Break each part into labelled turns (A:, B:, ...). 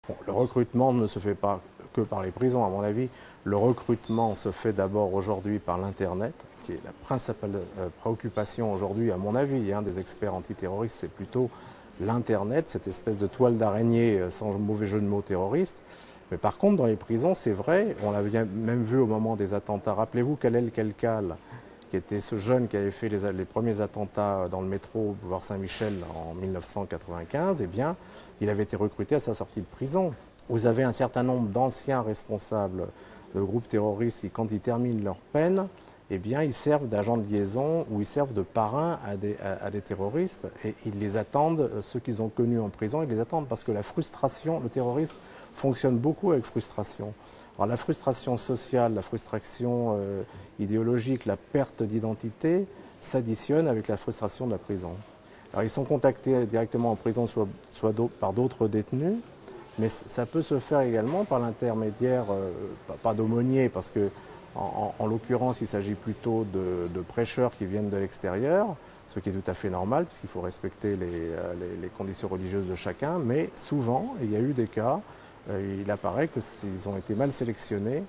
A: Bon, le recrutement ne se fait pas que par les prisons, à mon avis. Le recrutement se fait d'abord aujourd'hui par l'Internet, qui est la principale préoccupation aujourd'hui, à mon avis, des experts antiterroristes, c'est plutôt l'Internet, cette espèce de toile d'araignée, sans mauvais jeu de mots, terroriste. Mais par contre, dans les prisons, c'est vrai, on l'a même vu au moment des attentats. Rappelez-vous Khalel Kelkal, qui était ce jeune qui avait fait les premiers attentats dans le métro boulevard Saint-Michel en 1995, eh bien, il avait été recruté à sa sortie de prison. Vous avez un certain nombre d'anciens responsables de groupes terroristes qui, quand ils terminent leur peine, eh bien, ils servent d'agents de liaison ou ils servent de parrains à des terroristes et ils les attendent, ceux qu'ils ont connus en prison, ils les attendent parce que la frustration, le terrorisme fonctionne beaucoup avec frustration. Alors la frustration sociale, la frustration idéologique, la perte d'identité s'additionnent avec la frustration de la prison. Alors ils sont contactés directement en prison, soit par d'autres détenus, mais ça peut se faire également par l'intermédiaire, pas d'aumôniers, parce que en l'occurrence, il s'agit plutôt de prêcheurs qui viennent de l'extérieur, ce qui est tout à fait normal, puisqu'il faut respecter les conditions religieuses de chacun, mais souvent, il y a eu des cas, il apparaît qu'ils ont été mal sélectionnés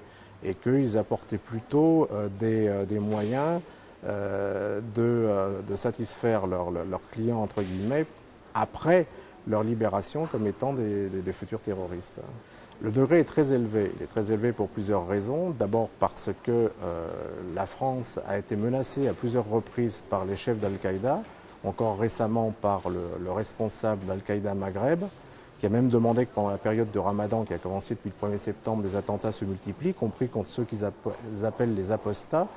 A: et qu'ils apportaient plutôt des moyens de satisfaire leurs clients, entre guillemets, après leur libération comme étant des futurs terroristes. Le degré est très élevé. Il est très élevé pour plusieurs raisons. D'abord parce que la France a été menacée à plusieurs reprises par les chefs d'Al-Qaïda, encore récemment par le responsable d'Al-Qaïda Maghreb, qui a même demandé que pendant la période de Ramadan, qui a commencé depuis le 1er septembre, des attentats se multiplient, y compris contre ceux qu'ils appellent les apostats,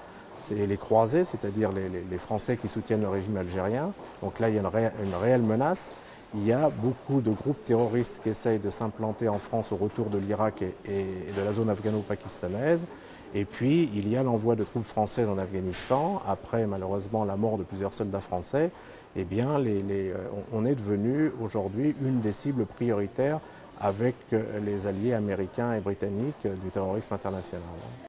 A: c'est les croisés, c'est-à-dire les Français qui soutiennent le régime algérien. Donc là, il y a une réelle menace. Il y a beaucoup de groupes terroristes qui essayent de s'implanter en France au retour de l'Irak et de la zone afghano-pakistanaise. Et puis, il y a l'envoi de troupes françaises en Afghanistan. Après, malheureusement, la mort de plusieurs soldats français, eh bien, on est devenu aujourd'hui une des cibles prioritaires avec les alliés américains et britanniques du terrorisme international.